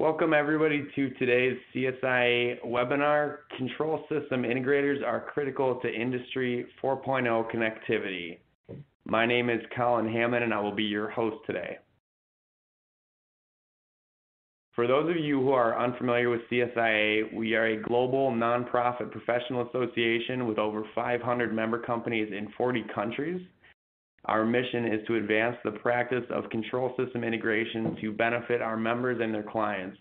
Welcome everybody to today's CSIA webinar. Control System Integrators are critical to Industry 4.0 connectivity. My name is Colin Hammond and I will be your host today. For those of you who are unfamiliar with CSIA, we are a global nonprofit professional association with over 500 member companies in 40 countries. Our mission is to advance the practice of control system integration to benefit our members and their clients.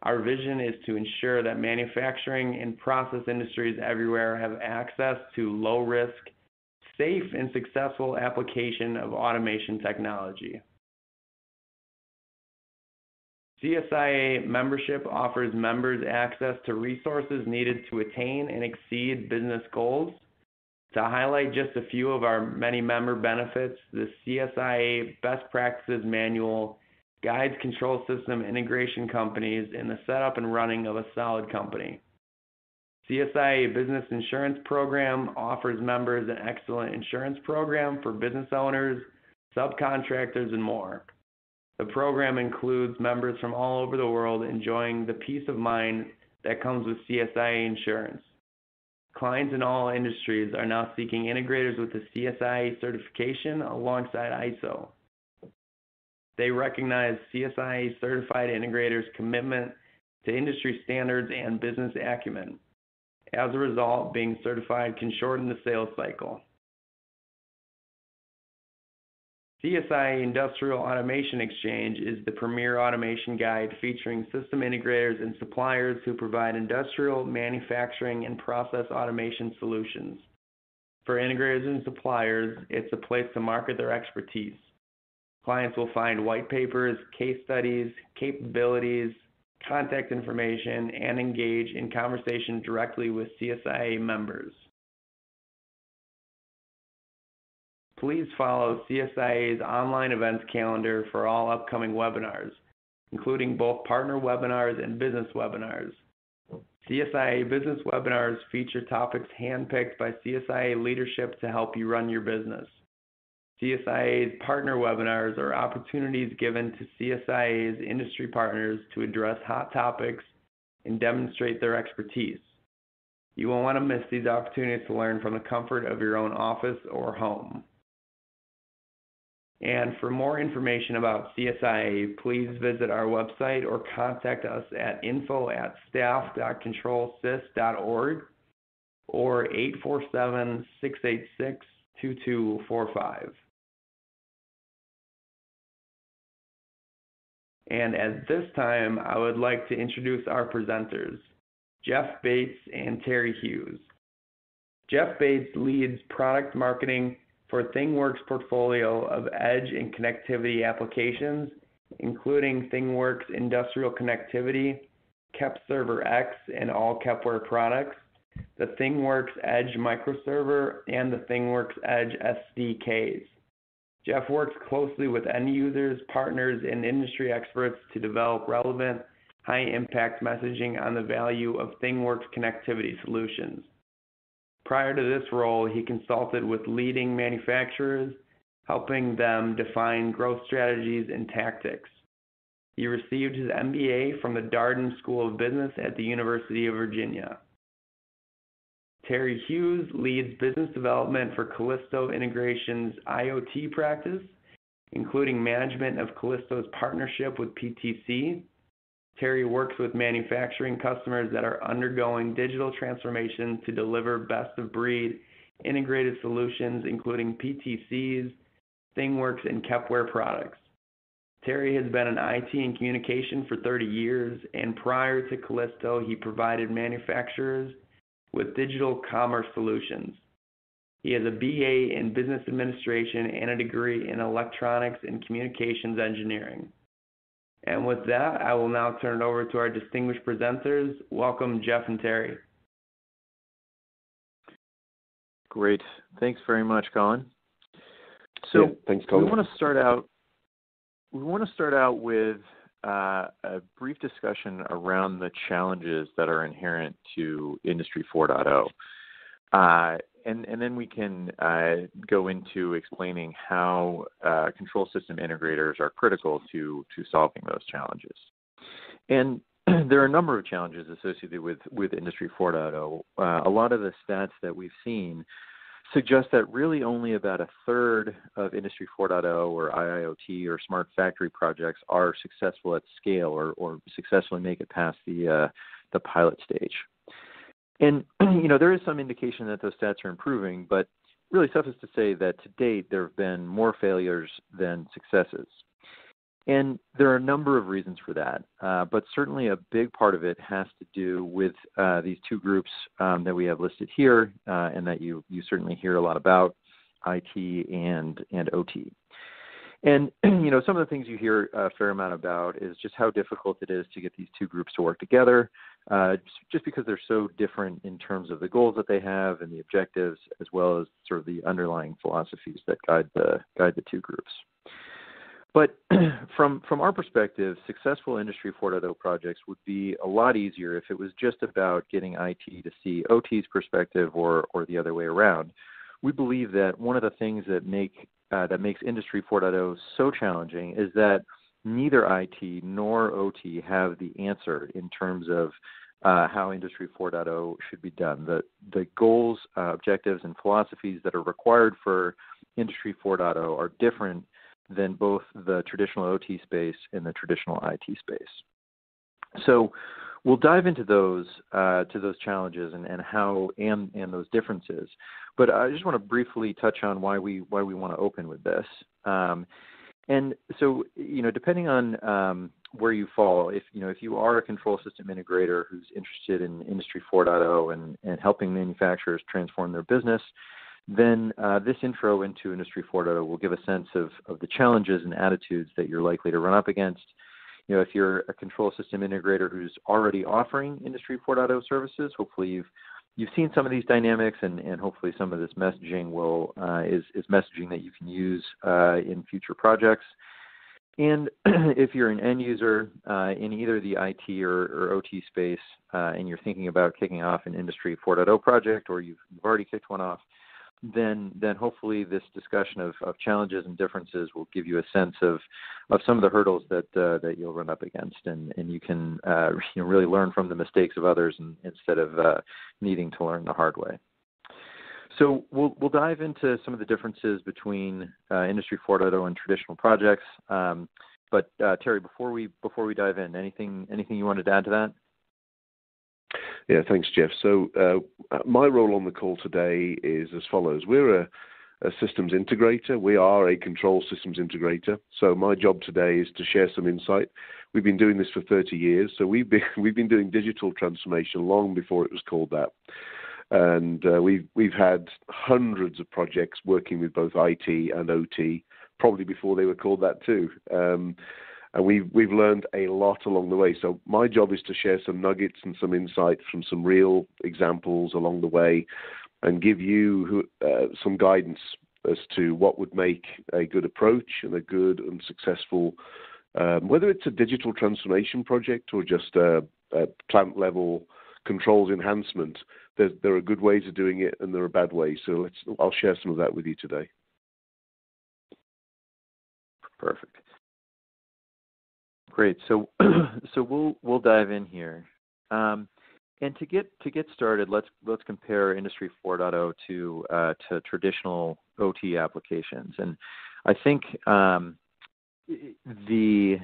Our vision is to ensure that manufacturing and process industries everywhere have access to low-risk, safe, and successful application of automation technology. CSIA membership offers members access to resources needed to attain and exceed business goals. To highlight just a few of our many member benefits, the CSIA Best Practices Manual guides control system integration companies in the setup and running of a solid company. CSIA Business Insurance Program offers members an excellent insurance program for business owners, subcontractors, and more. The program includes members from all over the world enjoying the peace of mind that comes with CSIA insurance. Clients in all industries are now seeking integrators with the CSIA certification alongside ISO. They recognize CSIA certified integrators' commitment to industry standards and business acumen. As a result, being certified can shorten the sales cycle. CSIA Industrial Automation Exchange is the premier automation guide featuring system integrators and suppliers who provide industrial, manufacturing, and process automation solutions. For integrators and suppliers, it's a place to market their expertise. Clients will find white papers, case studies, capabilities, contact information, and engage in conversation directly with CSIA members. Please follow CSIA's online events calendar for all upcoming webinars, including both partner webinars and business webinars. CSIA business webinars feature topics handpicked by CSIA leadership to help you run your business. CSIA's partner webinars are opportunities given to CSIA's industry partners to address hot topics and demonstrate their expertise. You won't want to miss these opportunities to learn from the comfort of your own office or home. And for more information about CSIA, please visit our website or contact us at info@staff.controlsys.org or 847-686-2245. And at this time, I would like to introduce our presenters, Jeff Bates and Terry Hughes. Jeff Bates leads product marketing for ThingWorx portfolio of edge and connectivity applications, including ThingWorx Industrial Connectivity, KepServer X, and all Kepware products, the ThingWorx Edge Microserver, and the ThingWorx Edge SDKs. Jeff works closely with end users, partners, and industry experts to develop relevant, high-impact messaging on the value of ThingWorx connectivity solutions. Prior to this role, he consulted with leading manufacturers, helping them define growth strategies and tactics. He received his MBA from the Darden School of Business at the University of Virginia. Terry Hughes leads business development for Callisto Integration's IoT practice, including management of Callisto's partnership with PTC. Terry works with manufacturing customers that are undergoing digital transformation to deliver best-of-breed integrated solutions, including PTC's, ThingWorx, and Kepware products. Terry has been in IT and communication for 30 years, and prior to Callisto, he provided manufacturers with digital commerce solutions. He has a BA in Business Administration and a degree in Electronics and Communications Engineering. And with that, I will now turn it over to our distinguished presenters. Welcome, Jeff and Terry. Great. Thanks very much, Colin. So thanks, Colin. We want to start out with a brief discussion around the challenges that are inherent to Industry 4.0. And then we can go into explaining how control system integrators are critical to solving those challenges. And there are a number of challenges associated with Industry 4.0. A lot of the stats that we've seen suggest that really only about a third of Industry 4.0 or IIoT or smart factory projects are successful at scale or successfully make it past the pilot stage. And there is some indication that those stats are improving, but really suffice to say that to date there have been more failures than successes. And there are a number of reasons for that, but certainly a big part of it has to do with these two groups that we have listed here and that you certainly hear a lot about, IT and OT. And, some of the things you hear a fair amount about is just how difficult it is to get these two groups to work together, just because they're so different in terms of the goals that they have and the objectives, as well as sort of the underlying philosophies that guide the two groups. But from our perspective, successful Industry 4.0 projects would be a lot easier if it was just about getting IT to see OT's perspective or the other way around. We believe that one of the things that makes Industry 4.0 so challenging is that neither IT nor OT have the answer in terms of how Industry 4.0 should be done. The goals, objectives, and philosophies that are required for Industry 4.0 are different than both the traditional OT space and the traditional IT space. So we'll dive into those challenges and how and those differences. But I just want to briefly touch on why we want to open with this. And so depending on where you fall, if you are a control system integrator who's interested in Industry 4.0 and helping manufacturers transform their business, then this intro into Industry 4.0 will give a sense of the challenges and attitudes that you're likely to run up against. If you're a control system integrator who's already offering Industry 4.0 services, hopefully you've seen some of these dynamics, and hopefully some of this messaging is messaging that you can use in future projects. And if you're an end user in either the IT or OT space, and you're thinking about kicking off an Industry 4.0 project, or you've already kicked one off, then hopefully this discussion of challenges and differences will give you a sense of some of the hurdles that you'll run up against, and you can really learn from the mistakes of others instead of needing to learn the hard way. So we'll dive into some of the differences between Industry 4.0 and traditional projects. But Terry, before we dive in, anything you wanted to add to that? Yeah, thanks, Jeff. So my role on the call today is as follows. We're a systems integrator. We are a control systems integrator. So my job today is to share some insight. We've been doing this for 30 years. So we've been doing digital transformation long before it was called that. And we've had hundreds of projects working with both IT and OT, probably before they were called that too. And we've learned a lot along the way. So my job is to share some nuggets and some insight from some real examples along the way, and give you some guidance as to what would make a good approach and a good and successful, whether it's a digital transformation project or just a plant level controls enhancement. There are good ways of doing it and there are bad ways. So I'll share some of that with you today. Perfect. Great. So we'll dive in here, and to get started, let's compare Industry 4.0 to traditional OT applications. And I think we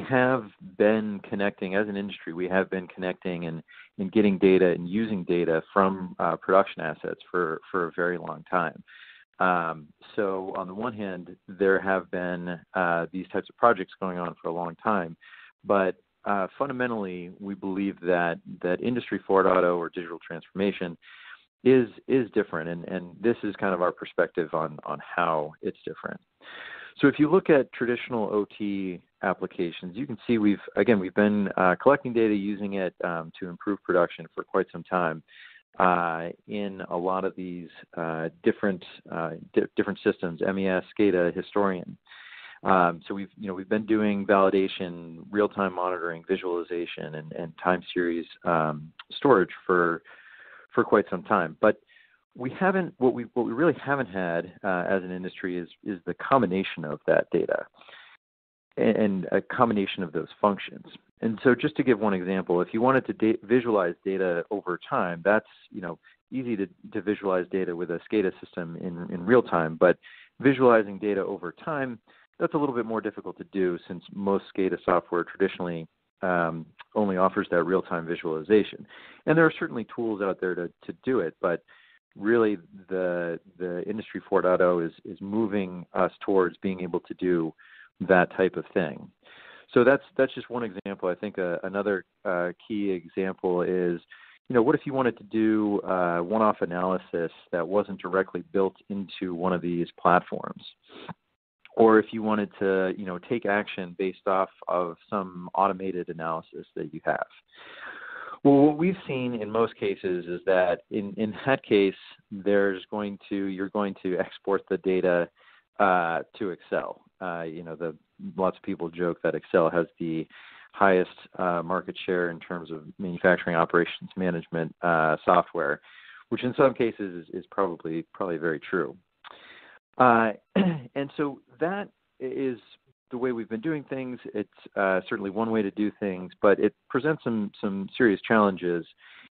have been connecting as an industry. We have been connecting and getting data and using data from production assets for a very long time. So on the one hand, there have been these types of projects going on for a long time, but fundamentally, we believe that Industry 4.0 or digital transformation is different, and this is kind of our perspective on how it's different. So if you look at traditional OT applications, you can see we've been collecting data, using it to improve production for quite some time. In a lot of these different systems, MES, SCADA, Historian. So we've been doing validation, real-time monitoring, visualization, and time series storage for quite some time. But we haven't. What we really haven't had as an industry is the combination of that data. and a combination of those functions. And so just to give one example, if you wanted to visualize data over time, that's easy to visualize data with a SCADA system in real time, but visualizing data over time, that's a little bit more difficult to do since most SCADA software traditionally only offers that real-time visualization. And there are certainly tools out there to do it, but really the Industry 4.0 is moving us towards being able to do that type of thing. So that's just one example. I think another key example is, what if you wanted to do one-off analysis that wasn't directly built into one of these platforms? Or if you wanted to, take action based off of some automated analysis that you have. Well, what we've seen in most cases is that in that case, you're going to export the data to Excel. Lots of people joke that Excel has the highest market share in terms of manufacturing operations management software, which in some cases is probably very true. And so that is the way we've been doing things. It's certainly one way to do things, but it presents some serious challenges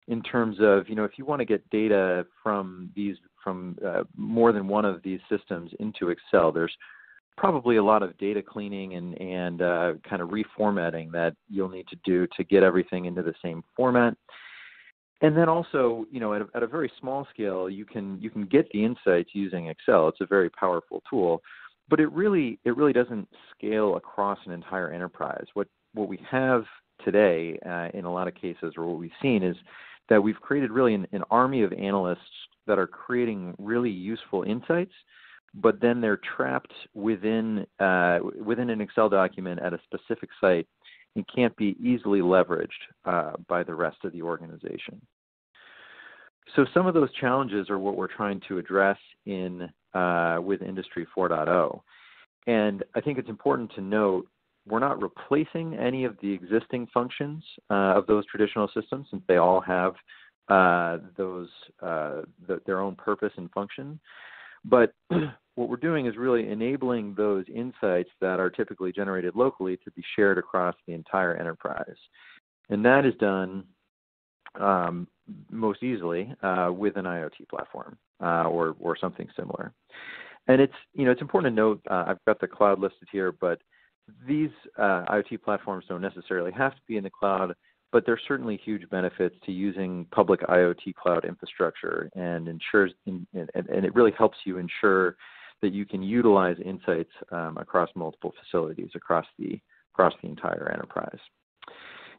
in terms of, if you want to get data from more than one of these systems into Excel, there's probably a lot of data cleaning and kind of reformatting that you'll need to do to get everything into the same format. And then also, at a very small scale, you can get the insights using Excel. It's a very powerful tool, but it really doesn't scale across an entire enterprise. What we have today, in a lot of cases, or what we've seen, is that we've created really an army of analysts that are creating really useful insights, but then they're trapped within an Excel document at a specific site and can't be easily leveraged by the rest of the organization. So some of those challenges are what we're trying to address with Industry 4.0. And I think it's important to note we're not replacing any of the existing functions of those traditional systems, since they all have their own purpose and function. But what we're doing is really enabling those insights that are typically generated locally to be shared across the entire enterprise. And that is done most easily with an IoT platform or something similar. And it's important to note, I've got the cloud listed here, but these IoT platforms don't necessarily have to be in the cloud, but there's certainly huge benefits to using public IoT cloud infrastructure, and it really helps you ensure that you can utilize insights across multiple facilities across the entire enterprise.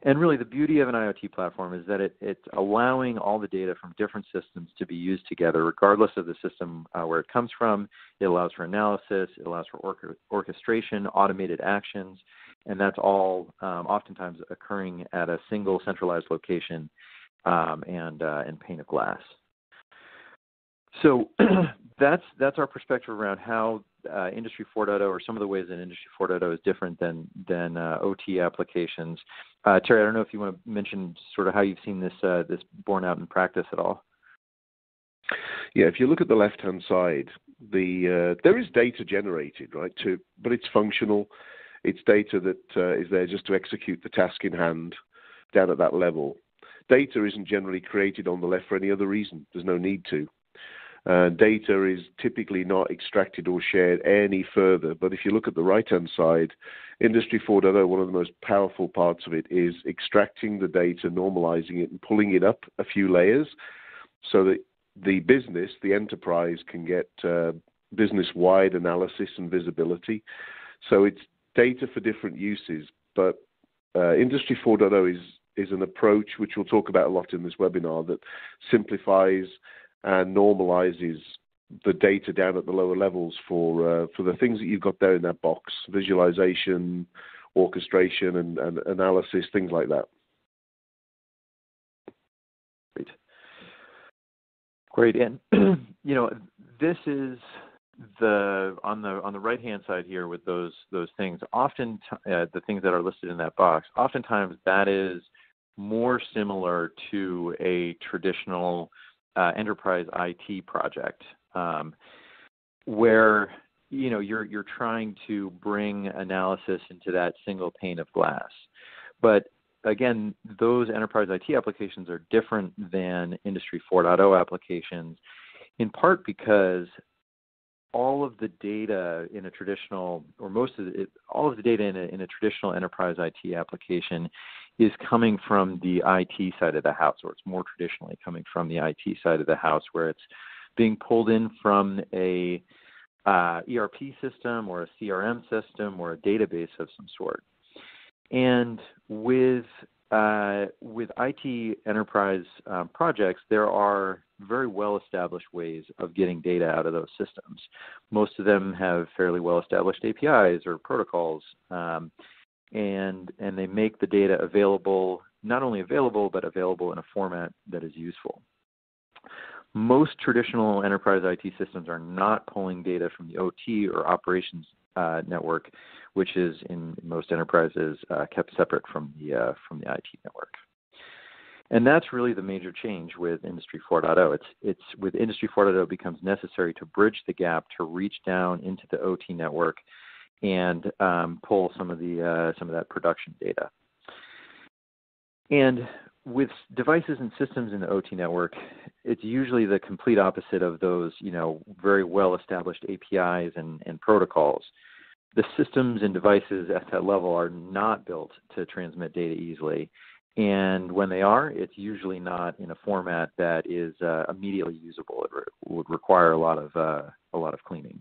And really, the beauty of an IoT platform is that it's allowing all the data from different systems to be used together, regardless of the system where it comes from. It allows for analysis. It allows for orchestration, automated actions, and that's all oftentimes occurring at a single centralized location and pane of glass. So that's our perspective around how Industry 4.0, or some of the ways that Industry 4.0 is different than OT applications. Terry, I don't know if you want to mention sort of how you've seen this borne out in practice at all. Yeah, if you look at the left-hand side, there is data generated, right? But it's functional. It's data that is there just to execute the task in hand down at that level. Data isn't generally created on the left for any other reason. There's no need to. Data is typically not extracted or shared any further. But if you look at the right-hand side, Industry 4.0, one of the most powerful parts of it is extracting the data, normalizing it, and pulling it up a few layers so that the business, the enterprise, can get business-wide analysis and visibility. So it's data for different uses. But Industry 4.0 is an approach, which we'll talk about a lot in this webinar, that simplifies and normalizes the data down at the lower levels for the things that you've got there in that box: visualization, orchestration, and analysis, things like that. Great. And this is on the right hand side here with those things. Often the things that are listed in that box, oftentimes that is more similar to a traditional enterprise IT project, where you're trying to bring analysis into that single pane of glass. But again, those enterprise IT applications are different than Industry 4.0 applications, in part because all of the data in a traditional, or most of it, all of the data in a traditional enterprise IT application is coming from the IT side of the house, or it's more traditionally coming from the IT side of the house, where it's being pulled in from a ERP system or a CRM system or a database of some sort. And with IT enterprise projects, there are very well-established ways of getting data out of those systems. Most of them have fairly well-established APIs or protocols, and they make the data available, not only available, but available in a format that is useful. Most traditional enterprise IT systems are not pulling data from the OT or operations network, which is in most enterprises kept separate from the IT network. And that's really the major change with Industry 4.0. It's with Industry 4.0, it becomes necessary to bridge the gap to reach down into the OT network and pull some of that production data. And with devices and systems in the OT network, it's usually the complete opposite of those, very well-established APIs and protocols. The systems and devices at that level are not built to transmit data easily. And when they are, it's usually not in a format that is immediately usable. It would require a lot of cleaning.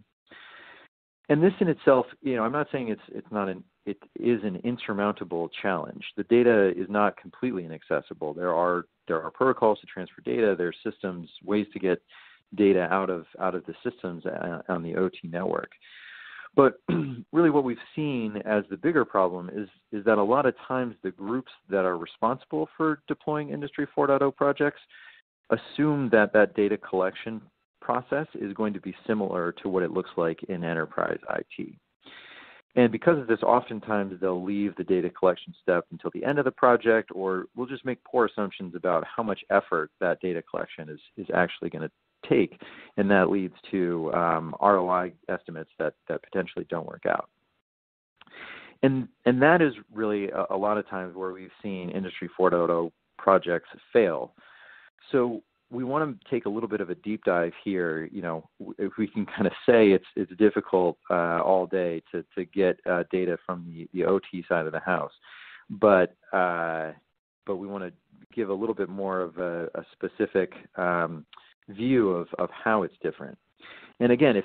And this in itself, I'm not saying it is an insurmountable challenge. The data is not completely inaccessible. There are protocols to transfer data. There are systems, ways to get data out of the systems on the OT network. But really what we've seen as the bigger problem is that a lot of times the groups that are responsible for deploying Industry 4.0 projects assume that data collection process is going to be similar to what it looks like in enterprise IT. And because of this, oftentimes they'll leave the data collection step until the end of the project, or we'll just make poor assumptions about how much effort that data collection is actually going to take, and that leads to ROI estimates that potentially don't work out. And that is really a lot of times where we've seen Industry 4.0 projects fail. So we want to take a little bit of a deep dive here. If we can kind of say it's difficult all day to get data from the OT side of the house, but we want to give a little bit more of a specific view of how it's different. And again, if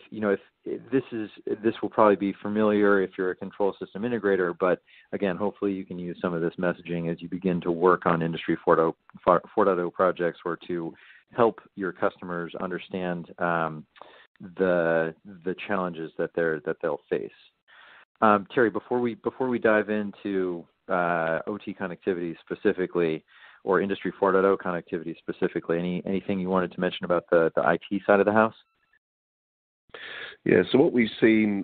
this will probably be familiar if you're a control system integrator, but again, hopefully you can use some of this messaging as you begin to work on Industry 4.0 projects, or to help your customers understand the challenges that they'll face. Terry, before we dive into OT connectivity specifically, or Industry 4.0 connectivity specifically, anything you wanted to mention about the IT side of the house? Yeah, so what we've seen,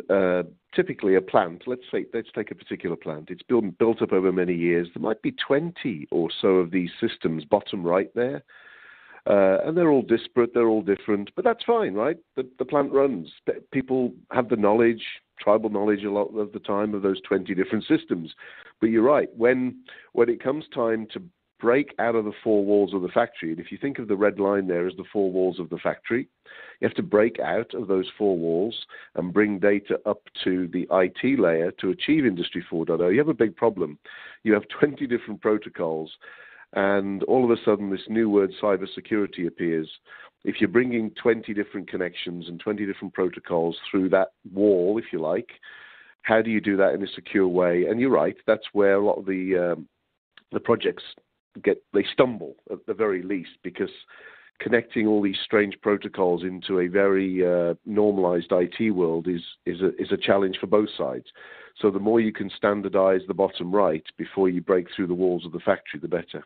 typically a plant, let's take a particular plant. It's built up over many years. There might be 20 or so of these systems, bottom right there. And they're all disparate, they're all different, but that's fine, right? The plant runs. People have the knowledge, tribal knowledge a lot of the time, of those 20 different systems. But you're right, when it comes time to break out of the four walls of the factory, and if you think of the red line there as the four walls of the factory, you have to break out of those four walls and bring data up to the IT layer to achieve Industry 4.0. You have a big problem. You have 20 different protocols, and all of a sudden this new word cybersecurity appears. If you're bringing 20 different connections and 20 different protocols through that wall, if you like, how do you do that in a secure way? And you're right, that's where a lot of the projects they stumble at the very least, because connecting all these strange protocols into a very normalized IT world is a challenge for both sides. So the more you can standardize the bottom right before you break through the walls of the factory, the better.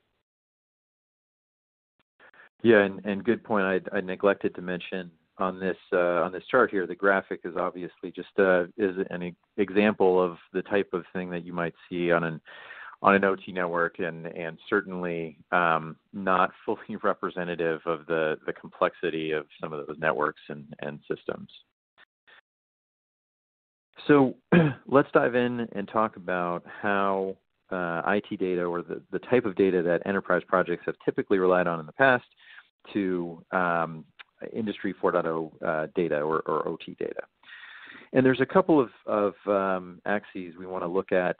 Yeah, and good point. I neglected to mention on this chart here, the graphic is obviously just is an example of the type of thing that you might see on an OT network, and certainly not fully representative of the complexity of some of those networks and systems. So let's dive in and talk about how IT data, or the type of data that enterprise projects have typically relied on in the past, to Industry 4.0 data or OT data. And there's a couple of axes we want to look at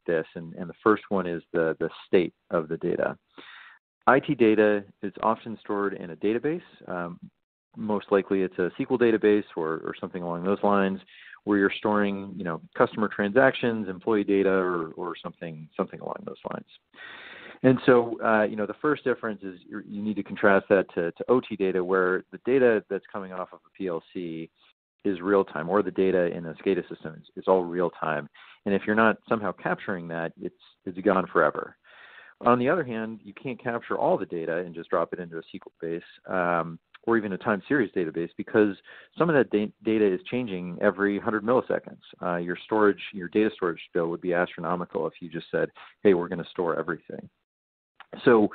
this, and the first one is the state of the data. IT data is often stored in a database. Most likely it's a SQL database or something along those lines, where you're storing, customer transactions, employee data, or something along those lines. And so, the first difference is you need to contrast that to OT data, where the data that's coming off of a PLC is real time, or the data in a SCADA system is all real time. And if you're not somehow capturing that, it's gone forever. On the other hand, you can't capture all the data and just drop it into a SQL base, or even a time series database, because some of that data is changing every 100 milliseconds. Your data storage bill would be astronomical if you just said, hey, we're going to store everything. So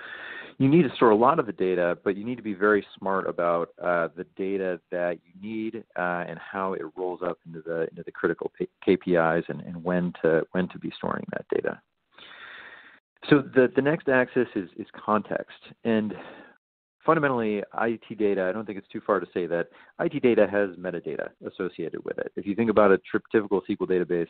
you need to store a lot of the data, but you need to be very smart about the data that you need and how it rolls up into the critical KPIs and when to be storing that data. So the next axis is context. And fundamentally, IT data, I don't think it's too far to say that IT data has metadata associated with it. If you think about a typical SQL database,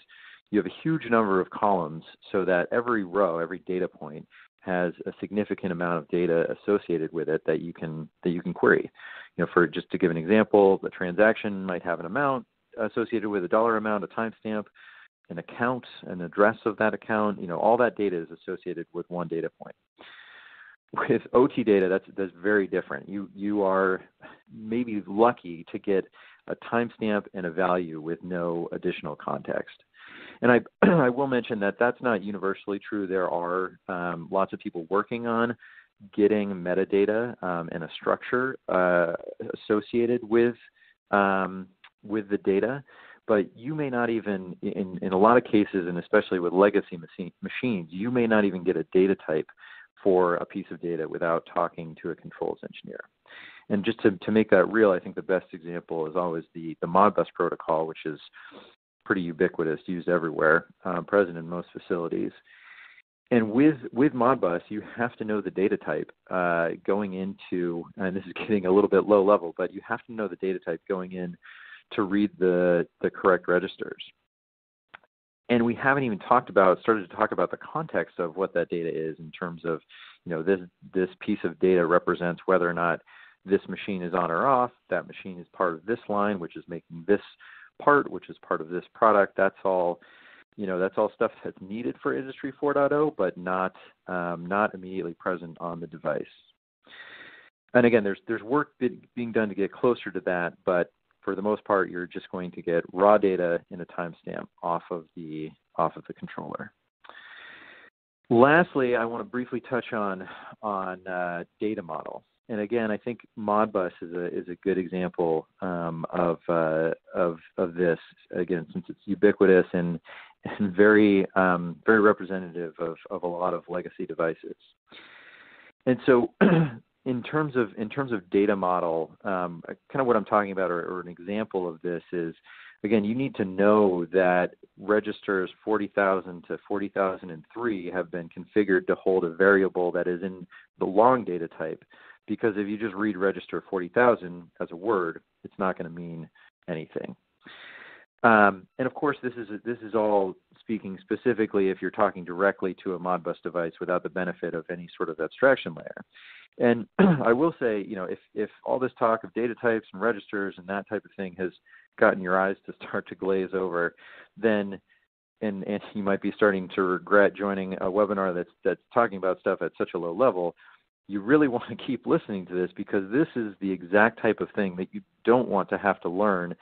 you have a huge number of columns, so that every row, every data point, has a significant amount of data associated with it that you can query. For just to give an example, the transaction might have an amount associated with a dollar amount, a timestamp, an account, an address of that account. All that data is associated with one data point. With OT data, that's very different. You are maybe lucky to get a timestamp and a value with no additional context. And I will mention that that's not universally true. There are lots of people working on getting metadata and a structure associated with the data, but you may not even, in a lot of cases, and especially with legacy machines, you may not even get a data type for a piece of data without talking to a controls engineer. And just to make that real, I think the best example is always the Modbus protocol, which is pretty ubiquitous, used everywhere, present in most facilities. And with Modbus, you have to know the data type going into, and this is getting a little bit low level, but you have to know the data type going in to read the correct registers. And we haven't even started to talk about the context of what that data is, in terms of, this piece of data represents whether or not this machine is on or off. That machine is part of this line, which is making this part, which is part of this product. That's all stuff that's needed for Industry 4.0, but not immediately present on the device. And again, there's work being done to get closer to that, but for the most part, you're just going to get raw data in a timestamp off of the controller. Lastly, I want to briefly touch on data model. And again, I think Modbus is a good example of this. Again, since it's ubiquitous and very representative of a lot of legacy devices. And so, in terms of data model, kind of what I'm talking about, or an example of this is, again, you need to know that registers 40,000 to 40,003 have been configured to hold a variable that is in the long data type. Because if you just read register 40,000 as a word, it's not going to mean anything. And of course, this is all speaking specifically if you're talking directly to a Modbus device without the benefit of any sort of abstraction layer. And I will say, if all this talk of data types and registers and that type of thing has gotten your eyes to start to glaze over, then and you might be starting to regret joining a webinar that's talking about stuff at such a low level, you really want to keep listening to this, because this is the exact type of thing that you don't want to have to learn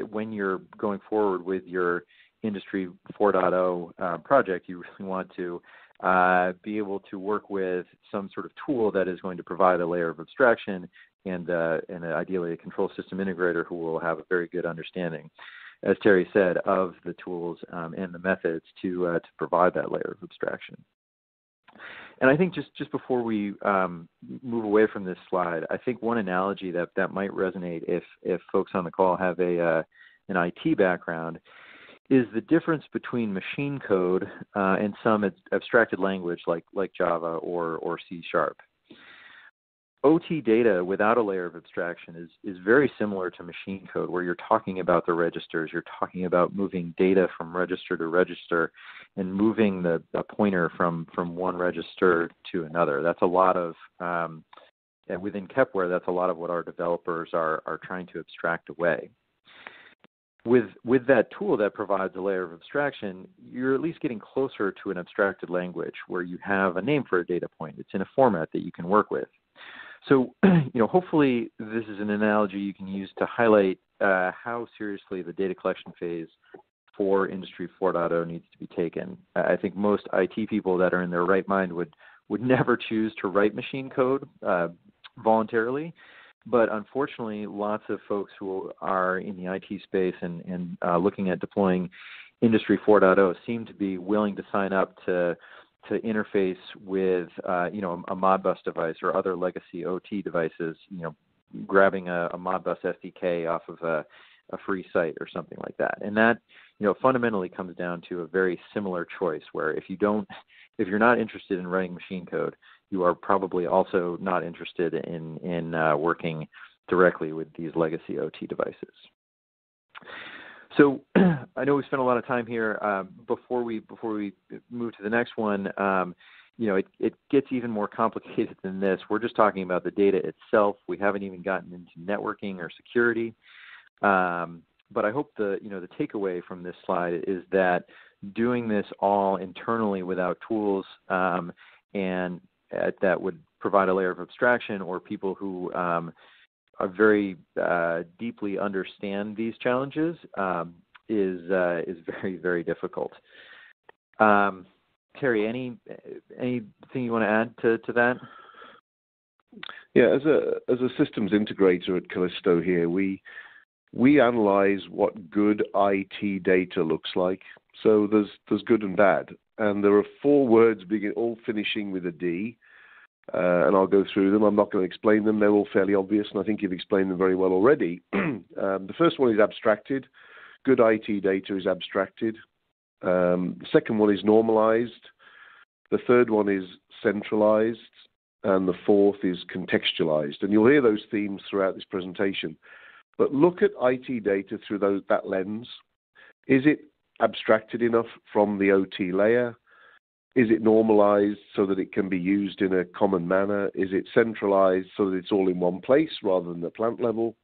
when you're going forward with your Industry 4.0 project. You really want to be able to work with some sort of tool that is going to provide a layer of abstraction, and ideally a control system integrator who will have a very good understanding, as Terry said, of the tools and the methods to provide that layer of abstraction. And I think just before we move away from this slide, I think one analogy that might resonate if folks on the call have a an IT background, is the difference between machine code and some abstracted language like Java or C#. OT data without a layer of abstraction is very similar to machine code, where you're talking about the registers, you're talking about moving data from register to register and moving the pointer from one register to another. That's a lot of, and within Kepware, that's a lot of what our developers are trying to abstract away. With that tool that provides a layer of abstraction, you're at least getting closer to an abstracted language where you have a name for a data point. It's in a format that you can work with. So, hopefully this is an analogy you can use to highlight how seriously the data collection phase for Industry 4.0 needs to be taken. I think most IT people that are in their right mind would never choose to write machine code voluntarily. But unfortunately, lots of folks who are in the IT space and looking at deploying Industry 4.0 seem to be willing to sign up to interface with a Modbus device or other legacy OT devices, grabbing a Modbus SDK off of a free site or something like that. And that, fundamentally comes down to a very similar choice where if you're not interested in writing machine code, you are probably also not interested in working directly with these legacy OT devices. So I know we spent a lot of time here. Before we move to the next one, it gets even more complicated than this. We're just talking about the data itself. We haven't even gotten into networking or security. But I hope the takeaway from this slide is that doing this all internally without tools and that would provide a layer of abstraction, or people who are very deeply understand these challenges is very, very difficult. Terry, anything you want to add to that? Yeah, as a systems integrator at Callisto here, we analyze what good IT data looks like. So there's good and bad, and there are 4 words all finishing with a D. And I'll go through them. I'm not going to explain them. They're all fairly obvious, and I think you've explained them very well already. The first one is abstracted. Good IT data is abstracted. The second one is normalized. The third one is centralized. And the fourth is contextualized. And you'll hear those themes throughout this presentation. But look at IT data through that lens. Is it abstracted enough from the OT layer? Is it normalized so that it can be used in a common manner? Is it centralized so that it's all in one place rather than the plant level?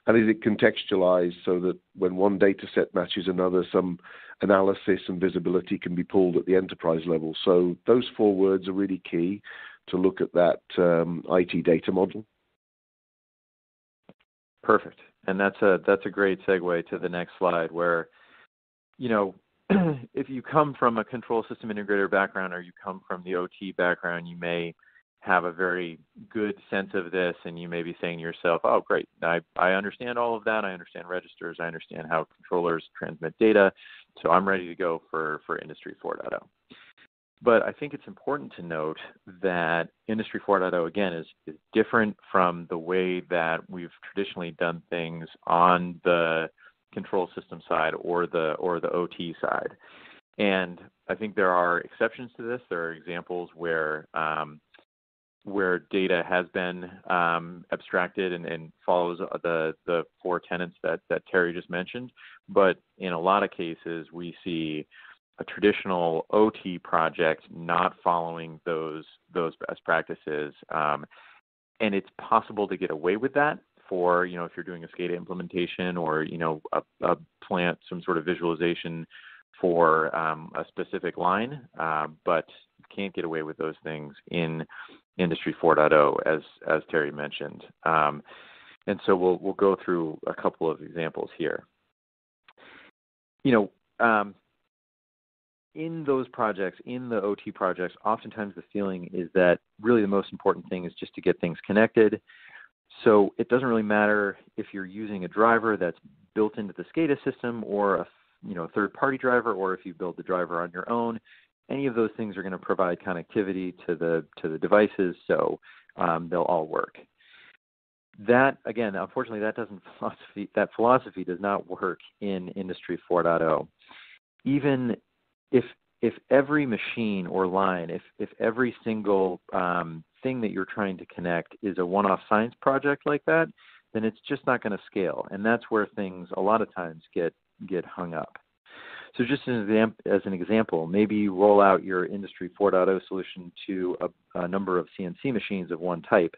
And is it contextualized so that when one data set matches another, some analysis and visibility can be pulled at the enterprise level? So those 4 words are really key to look at that IT data model. Perfect. And that's a great segue to the next slide where, if you come from a control system integrator background or you come from the OT background, you may have a very good sense of this, and you may be saying to yourself, oh, great, I understand all of that. I understand registers. I understand how controllers transmit data. So I'm ready to go for Industry 4.0. But I think it's important to note that Industry 4.0, again, is different from the way that we've traditionally done things on the control system side or the OT side. And I think there are exceptions to this. There are examples where data has been abstracted and follows the 4 tenets that Terry just mentioned. But in a lot of cases, we see a traditional OT project not following those best practices. And it's possible to get away with that for, if you're doing a SCADA implementation or, a plant, some sort of visualization for a specific line, but you can't get away with those things in Industry 4.0, as Terry mentioned. And so we'll go through a couple of examples here. In those projects, in the OT projects, oftentimes the feeling is that really the most important thing is just to get things connected. So it doesn't really matter if you're using a driver that's built into the SCADA system or a third-party driver, or if you build the driver on your own. Any of those things are going to provide connectivity to the devices, so they'll all work. that, again, unfortunately, that philosophy does not work in Industry 4.0. Even if every machine or line, if every single thing that you're trying to connect is a one-off science project like that, then it's just not going to scale. And that's where things a lot of times get hung up. So just as an example, maybe you roll out your Industry 4.0 solution to a number of CNC machines of one type,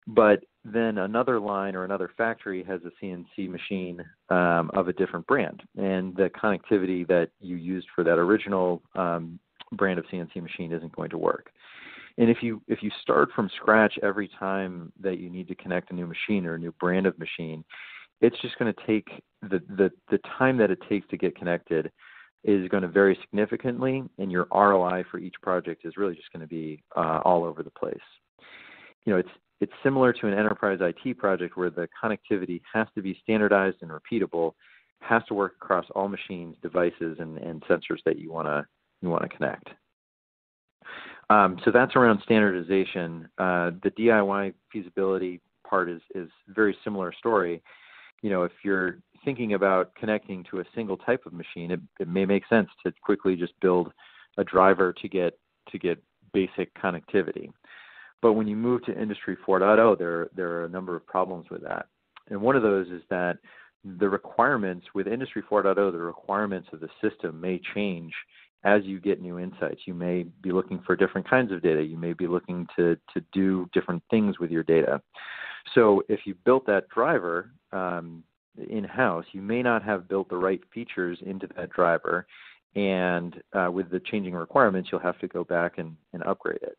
but then another line or another factory has a CNC machine of a different brand, and the connectivity that you used for that original brand of CNC machine isn't going to work. And if you start from scratch every time that you need to connect a new machine or a new brand of machine, it's just going to take the time that it takes to get connected is going to vary significantly, and your ROI for each project is really just going to be all over the place. You know, it's similar to an enterprise IT project where the connectivity has to be standardized and repeatable, has to work across all machines, devices, and sensors that you want to connect. So that's around standardization. The DIY feasibility part is very similar story. You know, if you're thinking about connecting to a single type of machine, it may make sense to quickly just build a driver to get basic connectivity. But when you move to Industry 4.0, there are a number of problems with that. And one of those is that the requirements with Industry 4.0, the requirements of the system may change as you get new insights. You may be looking for different kinds of data. You may be looking to do different things with your data. So if you built that driver in-house, you may not have built the right features into that driver, and with the changing requirements, you'll have to go back and upgrade it.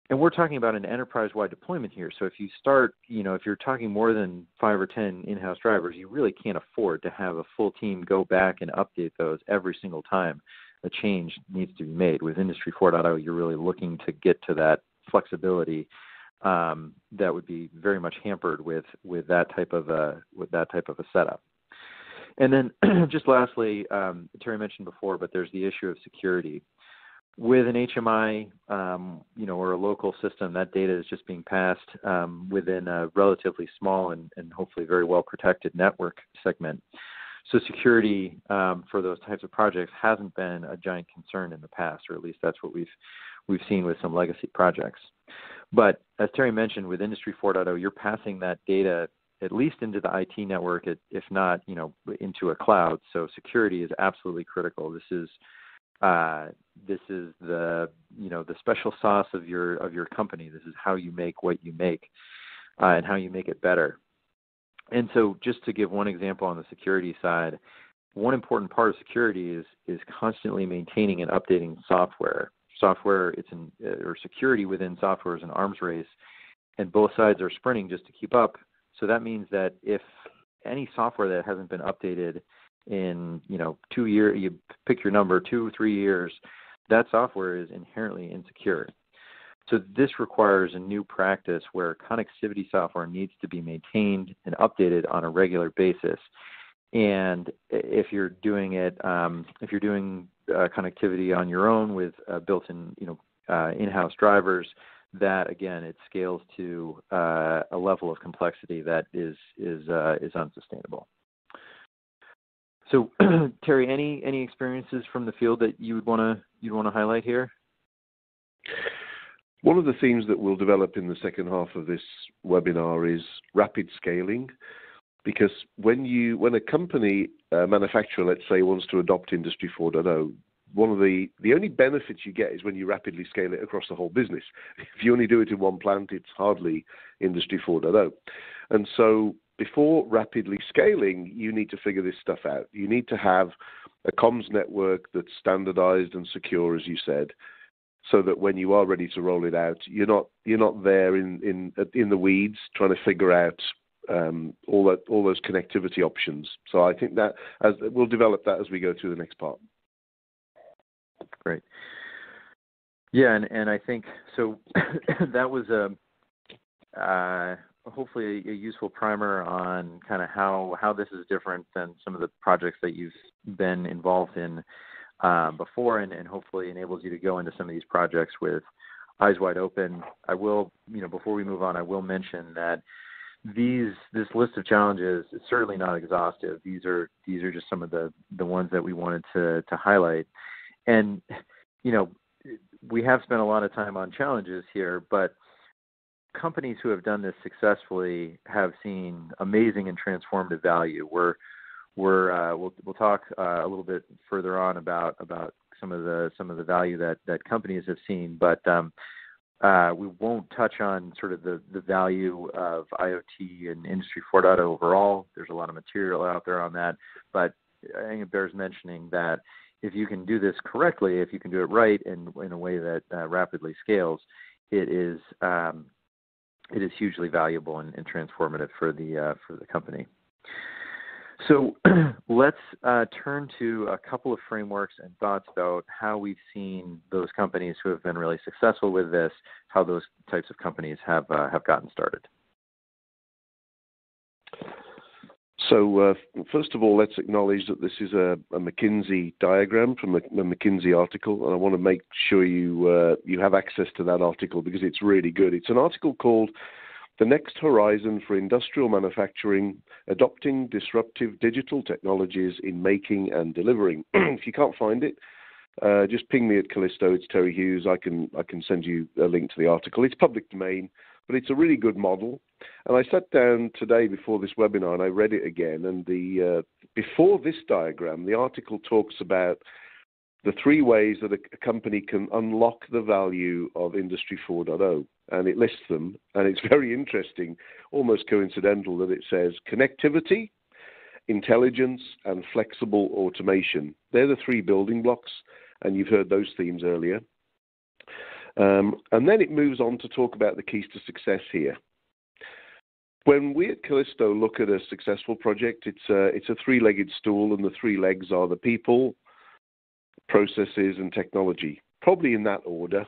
And we're talking about an enterprise-wide deployment here. So if you start, if you're talking more than 5 or 10 in-house drivers, you really can't afford to have a full team go back and update those every single time a change needs to be made. With Industry 4.0, you're really looking to get to that flexibility that would be very much hampered with that type of a setup. And then just lastly, Terry mentioned before, but there's the issue of security. With an HMI, or a local system, that data is just being passed within a relatively small and hopefully very well protected network segment. So security for those types of projects hasn't been a giant concern in the past, or at least that's what we've seen with some legacy projects. But as Terry mentioned, with Industry 4.0, you're passing that data at least into the IT network, if not, into a cloud. So security is absolutely critical. This is the special sauce of your company. This is how you make what you make, and how you make it better. And so, just to give one example on the security side, one important part of security is constantly maintaining and updating software. Security within software is an arms race, and both sides are sprinting just to keep up. So that means that if any software that hasn't been updated in 2 years, you pick your number, 2 3 years, that software is inherently insecure. So this requires a new practice where connectivity software needs to be maintained and updated on a regular basis. And if you're doing it, connectivity on your own with built-in, in-house drivers, that again, it scales to a level of complexity that is unsustainable. So, Terry, any experiences from the field that you'd want to highlight here? One of the themes that we'll develop in the second half of this webinar is rapid scaling, because when a company, manufacturer, let's say, wants to adopt Industry 4.0, one of the only benefits you get is when you rapidly scale it across the whole business. If you only do it in one plant, it's hardly Industry 4.0. And so before rapidly scaling, you need to figure this stuff out. You need to have a comms network that's standardized and secure, as you said, so that when you are ready to roll it out, you're not there in the weeds trying to figure out all those connectivity options. So I think that we'll develop that as we go through the next part. Great. Yeah, and I think so. That was hopefully a useful primer on kind of how this is different than some of the projects that you've been involved in before, and hopefully enables you to go into some of these projects with eyes wide open. I will, before we move on, I will mention that this list of challenges is certainly not exhaustive. These are just some of the ones that we wanted to highlight. And, we have spent a lot of time on challenges here, but companies who have done this successfully have seen amazing and transformative value. We'll talk a little bit further on about some of the value that companies have seen, but we won't touch on sort of the value of IoT and Industry 4.0 overall. There's a lot of material out there on that, but I think it bears mentioning that if you can do this correctly, if you can do it right in a way that rapidly scales, it is hugely valuable and transformative for the company. So let's turn to a couple of frameworks and thoughts about how we've seen those companies who have been really successful with this, how those types of companies have gotten started. So first of all, let's acknowledge that this is a McKinsey diagram from a McKinsey article, and I want to make sure you have access to that article because it's really good. It's an article called "The Next Horizon for Industrial Manufacturing: Adopting Disruptive Digital Technologies in Making and Delivering." If you can't find it, just ping me at Callisto. It's Terry Hughes. I can send you a link to the article. It's public domain, but it's a really good model. And I sat down today before this webinar and I read it again. And before this diagram, the article talks about the 3 ways that a company can unlock the value of Industry 4.0. And it lists them. And it's very interesting, almost coincidental, that it says connectivity, intelligence, and flexible automation. They're the 3 building blocks. And you've heard those themes earlier. And then it moves on to talk about the keys to success here. When we at Callisto look at a successful project, it's a 3-legged stool, and the 3 legs are the people, processes, and technology, probably in that order.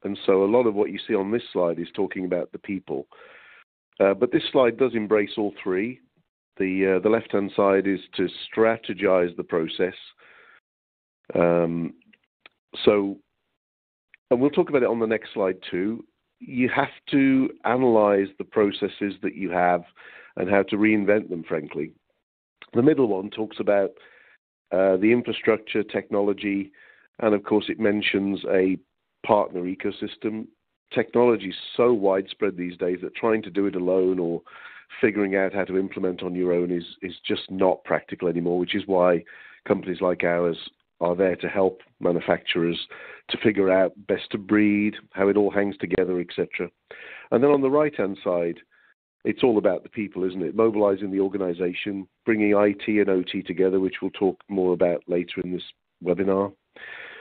And so a lot of what you see on this slide is talking about the people. But this slide does embrace all 3. The left-hand side is to strategize the process. And we'll talk about it on the next slide too. You have to analyze the processes that you have and how to reinvent them, frankly. The middle one talks about the infrastructure, technology, and of course it mentions a partner ecosystem. Technology is so widespread these days that trying to do it alone or figuring out how to implement on your own is just not practical anymore, which is why companies like ours are there to help manufacturers to figure out best of breed, how it all hangs together, etc. And then on the right-hand side, it's all about the people, isn't it? Mobilizing the organization, bringing IT and OT together, which we'll talk more about later in this webinar,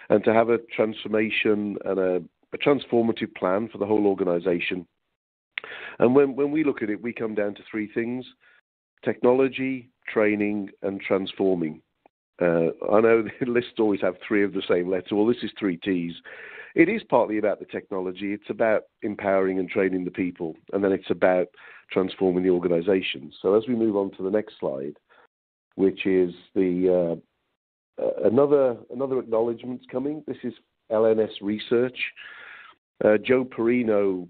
and to have a transformation and a transformative plan for the whole organization. And when we look at it, we come down to 3 things: technology, training, and transforming. I know the lists always have 3 of the same letter. Well, this is 3 T's. It is partly about the technology. It's about empowering and training the people. And then it's about transforming the organization. So as we move on to the next slide, which is the another acknowledgement's coming. This is LNS Research. Joe Perino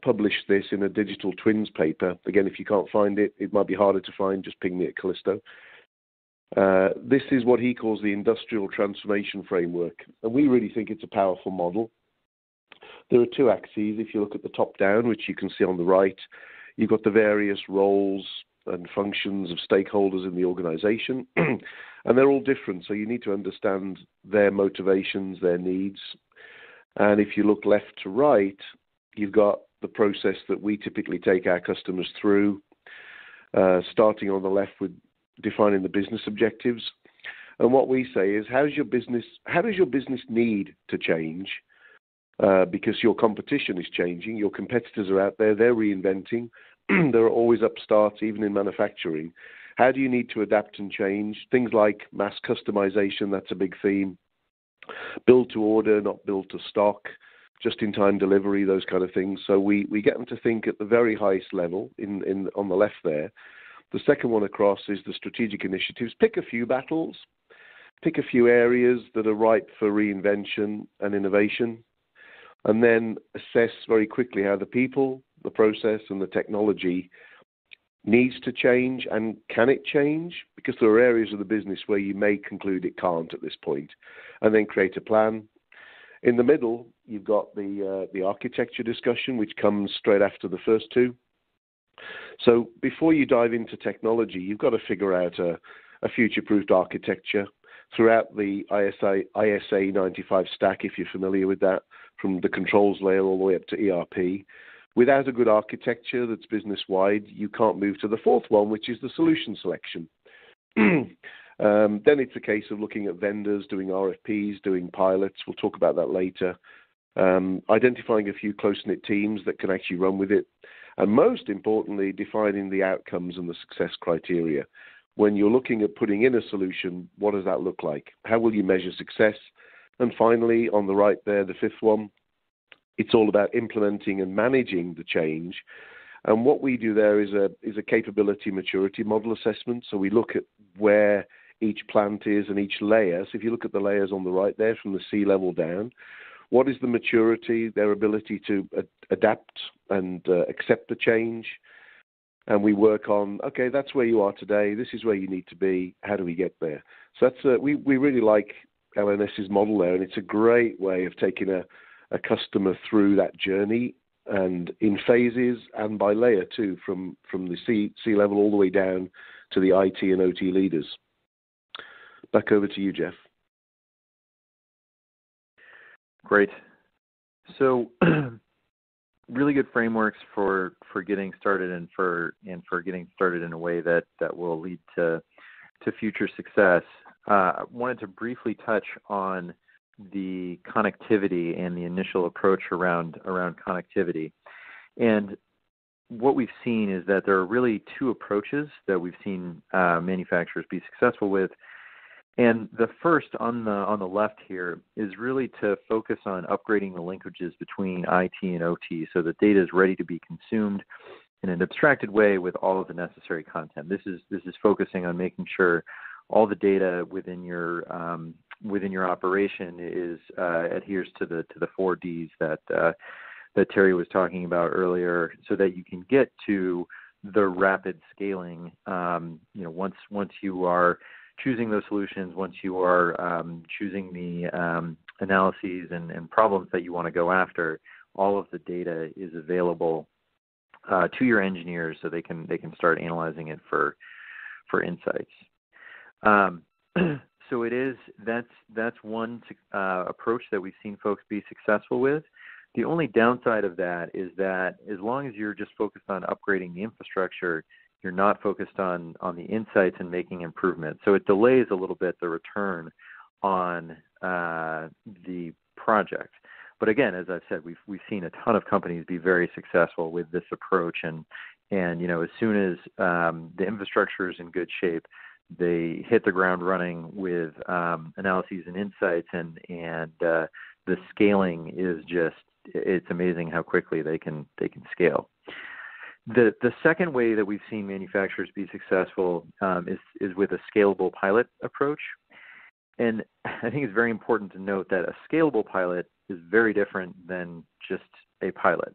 published this in a Digital Twins paper. Again, if you can't find it, it might be harder to find. Just ping me at Callisto. This is what he calls the Industrial Transformation Framework, and we really think it's a powerful model. There are 2 axes. If you look at the top down, which you can see on the right, you've got the various roles and functions of stakeholders in the organization, and they're all different, so you need to understand their motivations, their needs. And if you look left to right, you've got the process that we typically take our customers through, starting on the left with defining the business objectives. And what we say is, how does your business need to change? Because your competition is changing, your competitors are out there, they're reinventing, there are always upstarts, even in manufacturing. How do you need to adapt and change? Things like mass customization, that's a big theme. Build to order, not build to stock. Just-in-time delivery, those kind of things. So we get them to think at the very highest level on the left there. The second one across is the strategic initiatives. Pick a few battles, pick a few areas that are ripe for reinvention and innovation, and then assess very quickly how the people, the process, and the technology needs to change and can it change? Because there are areas of the business where you may conclude it can't at this point, and then create a plan. In the middle, you've got the architecture discussion, which comes straight after the first two. So before you dive into technology, you've got to figure out a future-proofed architecture throughout the ISA 95 stack, if you're familiar with that, from the controls layer all the way up to ERP. Without a good architecture that's business-wide, you can't move to the fourth one, which is the solution selection. Then it's a case of looking at vendors, doing RFPs, doing pilots. We'll talk about that later. Identifying a few close-knit teams that can actually run with it. And most importantly, defining the outcomes and the success criteria. When you're looking at putting in a solution, what does that look like? How will you measure success? And finally, on the right there, the fifth one, it's all about implementing and managing the change. And what we do there is a capability maturity model assessment. So we look at where each plant is and each layer. So if you look at the layers on the right there from the C level down, what is the maturity, their ability to adapt and accept the change? And we work on, okay, that's where you are today. This is where you need to be. How do we get there? So that's we really like LNS's model there, and it's a great way of taking a customer through that journey and in phases and by layer too, from the C level all the way down to the IT and OT leaders. Back over to you, Jeff. Great. So really good frameworks for getting started and for getting started in a way that will lead to future success. I wanted to briefly touch on the connectivity and the initial approach around connectivity. And what we've seen is that there are really two approaches that we've seen manufacturers be successful with. And the first on the left here is really to focus on upgrading the linkages between IT and OT so that data is ready to be consumed in an abstracted way with all of the necessary content. This is focusing on making sure all the data within your operation is adheres to the 4 Ds that Terry was talking about earlier, so that you can get to the rapid scaling. Once you are choosing those solutions, once you are choosing the analyses and problems that you want to go after, all of the data is available to your engineers so they can start analyzing it for insights. So that's one approach that we've seen folks be successful with. The only downside of that is that as long as you're just focused on upgrading the infrastructure, you're not focused on the insights and making improvements. So it delays a little bit the return on the project. But again, as I've said, we've seen a ton of companies be very successful with this approach, and as soon as the infrastructure is in good shape, they hit the ground running with analyses and insights, and the scaling is it's amazing how quickly they can scale. The second way that we've seen manufacturers be successful is with a scalable pilot approach. And I think it's very important to note that a scalable pilot is very different than just a pilot.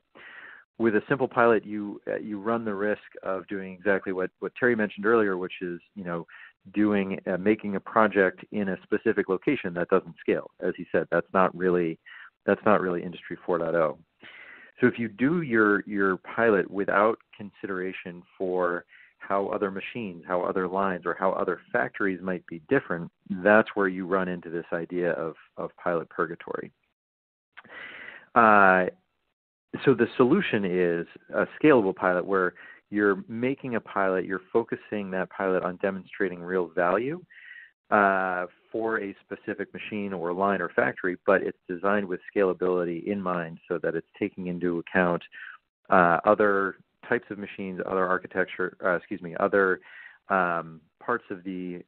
With a simple pilot, you run the risk of doing exactly what Terry mentioned earlier, which is making a project in a specific location that doesn't scale. As he said, that's not really Industry 4.0. So if you do your pilot without consideration for how other machines, how other lines, or how other factories might be different, that's where you run into this idea of pilot purgatory. So the solution is a scalable pilot where you're making a pilot, you're focusing that pilot on demonstrating real value for a specific machine or line or factory, but it's designed with scalability in mind so that it's taking into account other types of machines, other architecture, other parts of the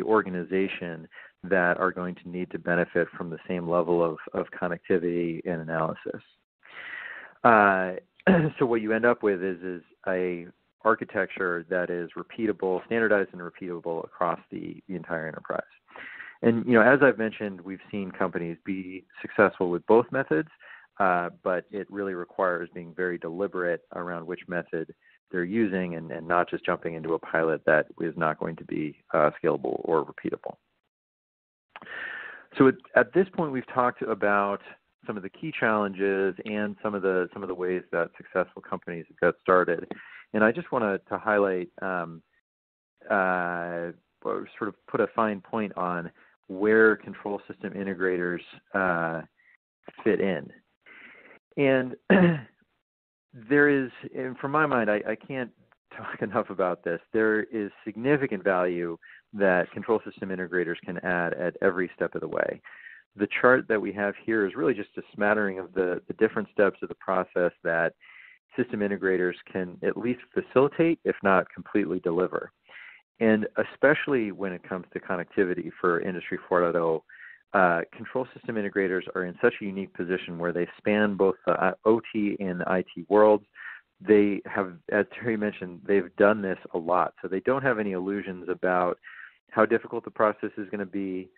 organization that are going to need to benefit from the same level of connectivity and analysis. So what you end up with is a architecture that is repeatable, standardized and repeatable across the entire enterprise. And as I've mentioned, we've seen companies be successful with both methods, but it really requires being very deliberate around which method they're using, and not just jumping into a pilot that is not going to be scalable or repeatable. So at this point, we've talked about some of the key challenges and some of the ways that successful companies have got started. And I just want to highlight, or sort of put a fine point on where control system integrators fit in. And there is, and from my mind, I can't talk enough about this. There is significant value that control system integrators can add at every step of the way. The chart that we have here is really just a smattering of the different steps of the process that system integrators can at least facilitate, if not completely deliver. And especially when it comes to connectivity for Industry 4.0, control system integrators are in such a unique position where they span both the OT and the IT worlds. They have, as Terry mentioned, they've done this a lot. So they don't have any illusions about how difficult the process is going to be.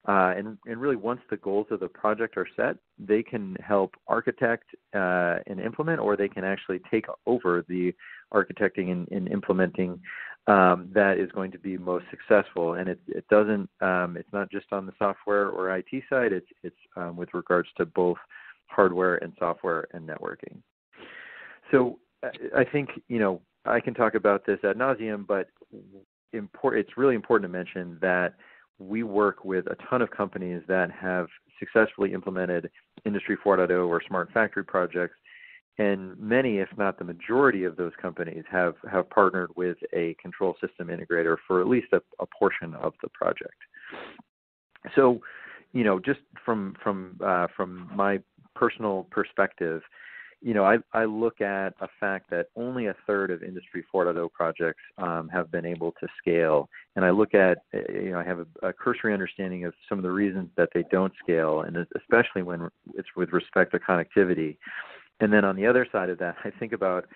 And really, once the goals of the project are set, they can help architect and implement, or they can actually take over the architecting and implementing that is going to be most successful. And it doesn't, it's not just on the software or IT side, it's with regards to both hardware and software and networking. So I think, I can talk about this ad nauseum, but it's really important to mention that we work with a ton of companies that have successfully implemented Industry 4.0 or smart factory projects, and many, if not the majority of those companies, have partnered with a control system integrator for at least a portion of the project. So, just from my personal perspective, I look at a fact that only a third of Industry 4.0 projects have been able to scale. And I look at, I have a cursory understanding of some of the reasons that they don't scale, and especially when it's with respect to connectivity. And then on the other side of that, I think about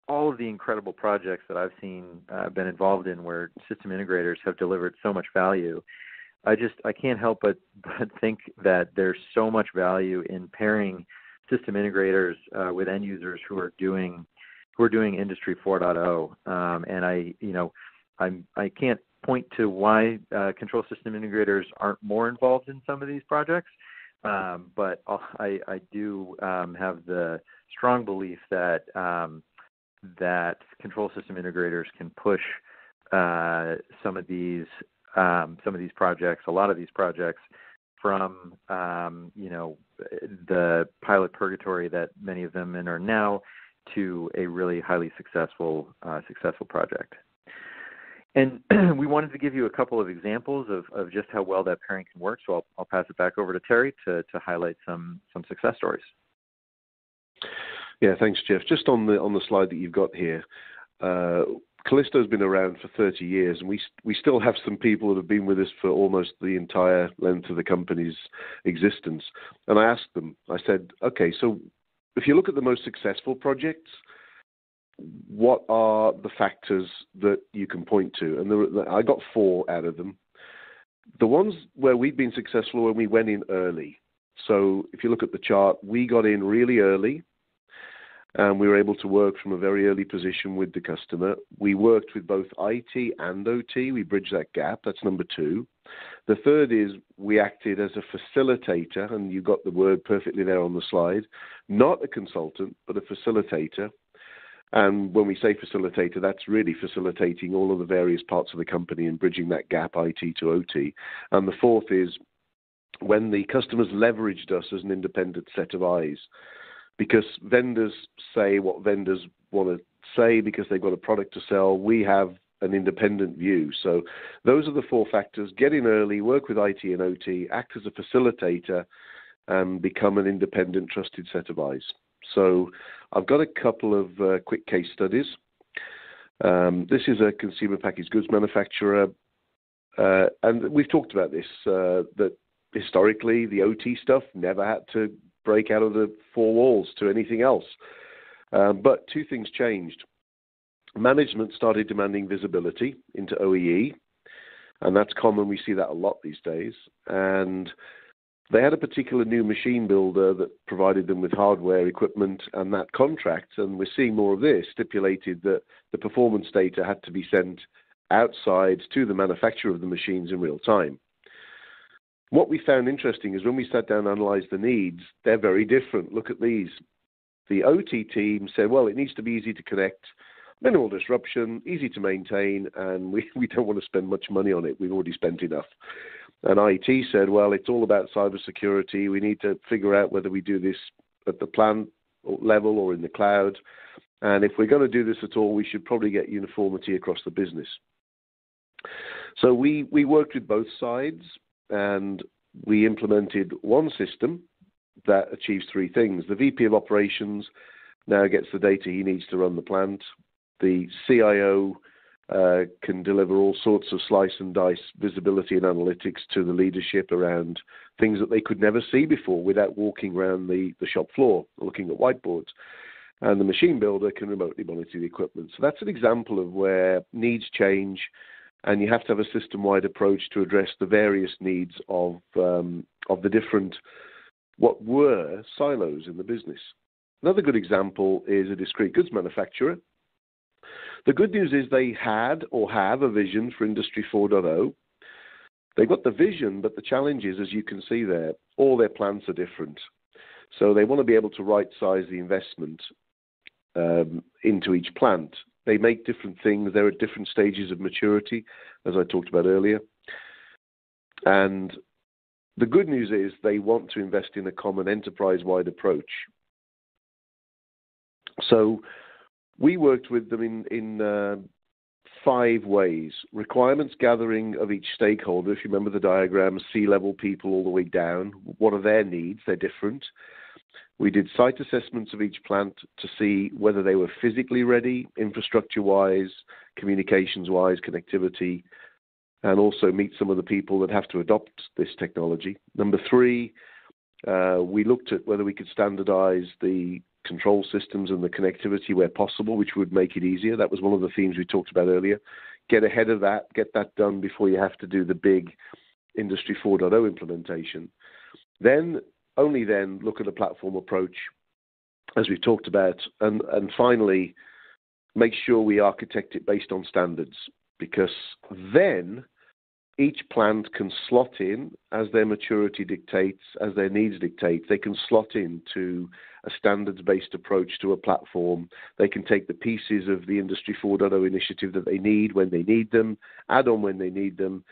all of the incredible projects that I've seen, been involved in, where system integrators have delivered so much value. I can't help but think that there's so much value in pairing system integrators with end users who are doing Industry 4.0, and I can't point to why control system integrators aren't more involved in some of these projects, but I do have the strong belief that that control system integrators can push some of these projects, a lot of these projects, from the pilot purgatory that many of them are now to a really highly successful project. And we wanted to give you a couple of examples of just how well that pairing can work. So I'll pass it back over to Terry to highlight some success stories. Yeah, thanks, Jeff. Just on the slide that you've got here, Callisto's been around for 30 years, and we still have some people that have been with us for almost the entire length of the company's existence. And I asked them, I said, okay, so if you look at the most successful projects, what are the factors that you can point to? And I got 4 out of them. The ones where we've been successful when we went in early. So if you look at the chart, we got in really early, and we were able to work from a very early position with the customer. We worked with both IT and OT. We bridged that gap. That's number 2. The third is we acted as a facilitator, and you got the word perfectly there on the slide. Not a consultant, but a facilitator. And when we say facilitator, that's really facilitating all of the various parts of the company and bridging that gap, IT to OT. And the fourth is when the customers leveraged us as an independent set of eyes. Because vendors say what vendors want to say because they've got a product to sell. We have an independent view. So those are the 4 factors: get in early, work with IT and OT, act as a facilitator, and become an independent, trusted set of eyes. So I've got a couple of quick case studies. This is a consumer packaged goods manufacturer, and we've talked about this, that historically the OT stuff never had to break out of the 4 walls to anything else. But 2 things changed. Management started demanding visibility into OEE, and that's common. We see that a lot these days. And They had a particular new machine builder that provided them with hardware, equipment, and that contract, and we're seeing more of this, stipulated that the performance data had to be sent outside to the manufacturer of the machines in real time. What we found interesting is when we sat down and analyzed the needs, they're very different. Look at these. The OT team said, well, it needs to be easy to connect, minimal disruption, easy to maintain, and we don't want to spend much money on it. We've already spent enough. And IT said, well, it's all about cybersecurity. We need to figure out whether we do this at the plant level or in the cloud. And if we're going to do this at all, we should probably get uniformity across the business. So we worked with both sides, and we implemented one system that achieves three things. The VP of Operations now gets the data he needs to run the plant. The CIO can deliver all sorts of slice and dice visibility and analytics to the leadership around things that they could never see before without walking around the shop floor or looking at whiteboards. And the machine builder can remotely monitor the equipment. So that's an example of where needs change, and you have to have a system-wide approach to address the various needs of the different, what were silos in the business. Another good example is a discrete goods manufacturer. The good news is they had or have a vision for Industry 4.0. They've got the vision, but the challenge is, as you can see there, all their plants are different. So they want to be able to right-size the investment into each plant. They make different things. They're at different stages of maturity, as I talked about earlier. And the good news is they want to invest in a common enterprise-wide approach. So we worked with them in 5 ways. Requirements gathering of each stakeholder. If you remember the diagram, C-level people all the way down. What are their needs? They're different. We did site assessments of each plant to see whether they were physically ready, infrastructure-wise, communications-wise, connectivity, and also meet some of the people that have to adopt this technology. Number 3, we looked at whether we could standardize the control systems and the connectivity where possible, which would make it easier. That was one of the themes we talked about earlier. Get ahead of that, get that done before you have to do the big Industry 4.0 implementation. Then, only then, look at a platform approach, as we've talked about. And finally, make sure we architect it based on standards, because then each plant can slot in as their maturity dictates, as their needs dictate. They can slot into a standards-based approach to a platform. They can take the pieces of the Industry 4.0 initiative that they need when they need them, add on when they need them,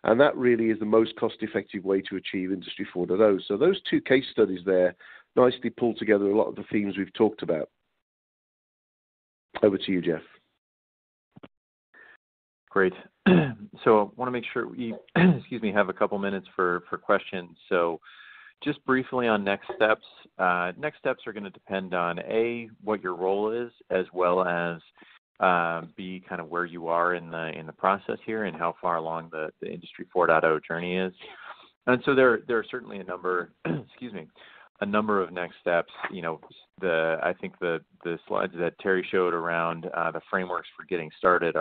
and that really is the most cost-effective way to achieve Industry 4.0. So those 2 case studies there nicely pull together a lot of the themes we've talked about. Over to you, Jeff. Great. So I want to make sure we, have a couple minutes for questions. So just briefly on next steps. Next steps are going to depend on A, what your role is, as well as B, kind of where you are in the process here and how far along the Industry 4.0 journey is. And so there are certainly a number, a number of next steps. I think the slides that Terry showed around the frameworks for getting started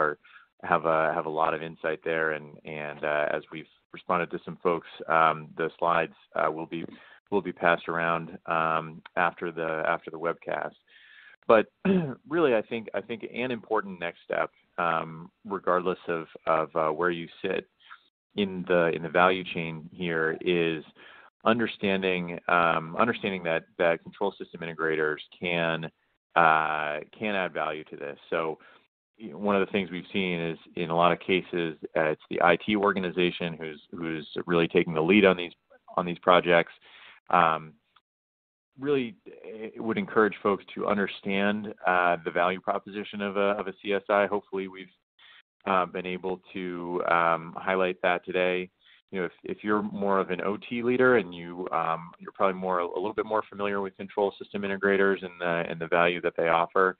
have a lot of insight there, and as we've responded to some folks, the slides will be passed around after the webcast. But really, I think an important next step, regardless of where you sit in the value chain here, is understanding that control system integrators can add value to this. So one of the things we've seen is, in a lot of cases, it's the IT organization who's really taking the lead on these projects. Really, it would encourage folks to understand the value proposition of a CSI. Hopefully, we've been able to highlight that today. If you're more of an OT leader and you're probably a little bit more familiar with control system integrators and the value that they offer,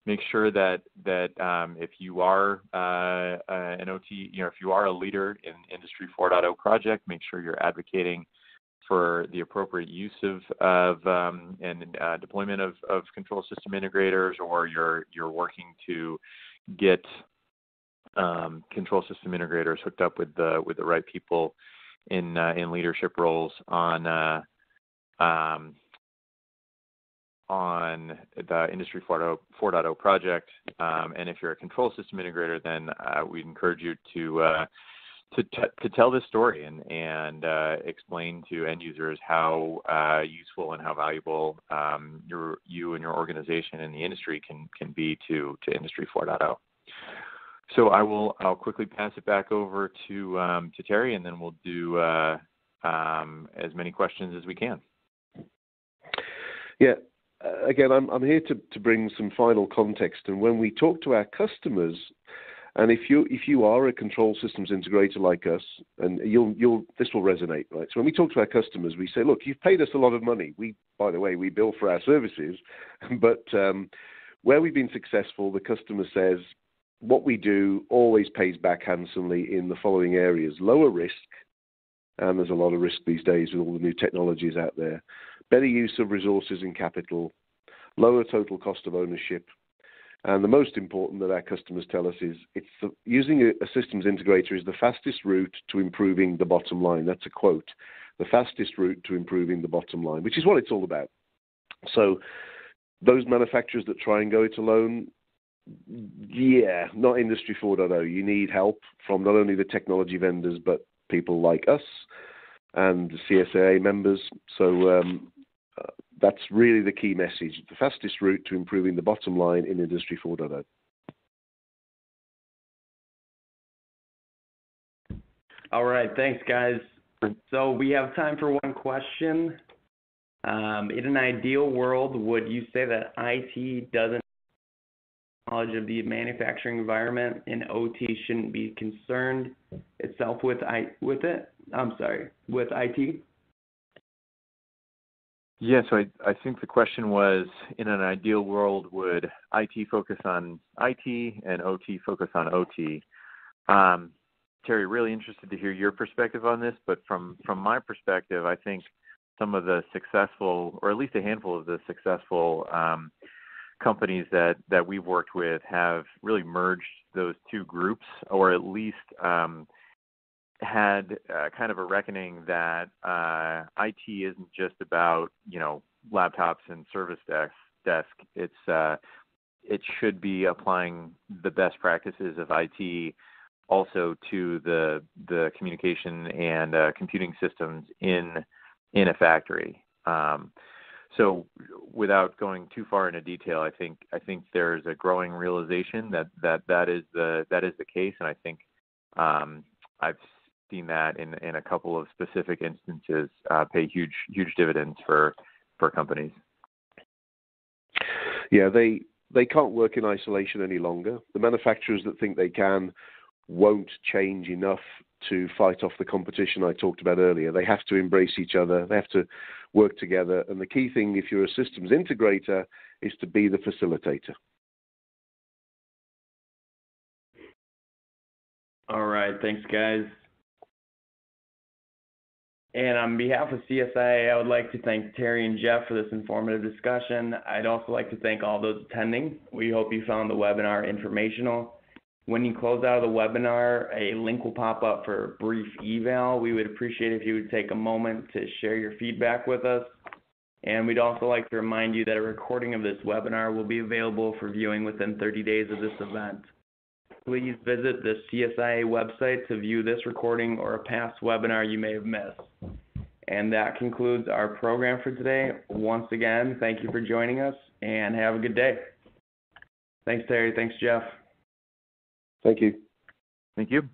make sure that if you are an OT, if you are a leader in Industry 4.0 project, make sure you're advocating for the appropriate use of deployment of control system integrators, or you're working to get control system integrators hooked up with the right people in leadership roles on the Industry 4.0 project. And if you're a control system integrator, then we'd encourage you to tell this story and explain to end users how useful and how valuable you and your organization and the industry can be to Industry 4.0. So I'll quickly pass it back over to Terry, and then we'll do as many questions as we can. Yeah. Again, I'm here to bring some final context. And when we talk to our customers, and if you are a control systems integrator like us, and this will resonate, right? So when we talk to our customers, we say, look, you've paid us a lot of money. By the way, we bill for our services, but where we've been successful, the customer says, what we do always pays back handsomely in the following areas: lower risk, and there's a lot of risk these days with all the new technologies out there; better use of resources and capital; lower total cost of ownership; and the most important that our customers tell us is using a systems integrator is the fastest route to improving the bottom line. That's a quote. The fastest route to improving the bottom line, which is what it's all about. So those manufacturers that try and go it alone, yeah, not Industry 4.0. You need help from not only the technology vendors, but people like us and the CSIA members. So that's really the key message: the fastest route to improving the bottom line in Industry 4.0. All right, thanks, guys. So we have time for one question. In an ideal world, would you say that IT doesn't have knowledge of the manufacturing environment and OT shouldn't be concerned itself with IT? Yeah, so I think the question was, in an ideal world, would IT focus on IT and OT focus on OT? Terry, really interested to hear your perspective on this, but from my perspective, I think some of the successful, or at least a handful of the successful companies that we've worked with have really merged those two groups, or at least had kind of a reckoning that IT isn't just about, laptops and service desk. It should be applying the best practices of IT also to the communication and computing systems in a factory. So without going too far into detail, I think there's a growing realization that is the case, and I think I've seen that in a couple of specific instances pay huge dividends for companies. Yeah, they can't work in isolation any longer. The manufacturers that think they can won't change enough to fight off the competition I talked about earlier. They have to embrace each other. They have to work together. And the key thing, if you're a systems integrator, is to be the facilitator. All right. Thanks, guys. And on behalf of CSIA, I would like to thank Terry and Jeff for this informative discussion. I'd also like to thank all those attending. We hope you found the webinar informational. When you close out of the webinar, a link will pop up for a brief eval. We would appreciate if you would take a moment to share your feedback with us. And we'd also like to remind you that a recording of this webinar will be available for viewing within 30 days of this event. Please visit the CSIA website to view this recording or a past webinar you may have missed. And that concludes our program for today. Once again, thank you for joining us, and have a good day. Thanks, Terry. Thanks, Jeff. Thank you. Thank you.